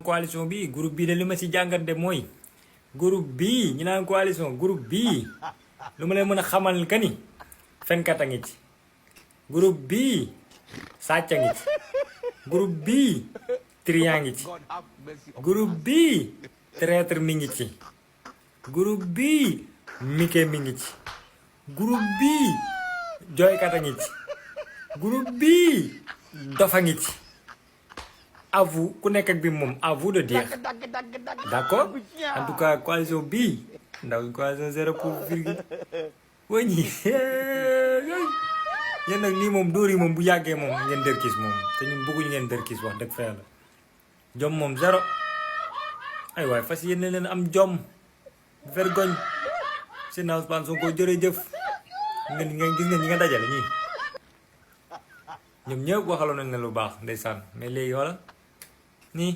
coalition bi groupe bi de li ma si jàngat de mooy groupe bii ñu naan coalition groupe bii lu ma leen mën a xamal ka ni fenkat a ngi ci groupe bii sàcc a ngi ci groupe bii trian ngi ci groupe bii traître mi ngi ci groupe bii mike mi ngi ci groupe bii jooykat a ngi ci groupe bii dofa ngi ci à vous ku nekk ak bi moom à vous de dire d'accord en tout cas coalition bii ndaw coalition zéro pour virgule wañi yéen nag lii moom dóor yi moom bu yàggee moom ngeen dërkis moom te ñun bëgguñu ngeen dërkis wax dëgg fa yàlla jom moom zéro ay waay fas yéene leen am jom vergogne seen Ousmane Sonko jërëjëf ngeen gis ngeen ñi nga dajale ñii ñoom ñëpp waxaloon nañ leen lu baax ndeysaan mais léegi wala nii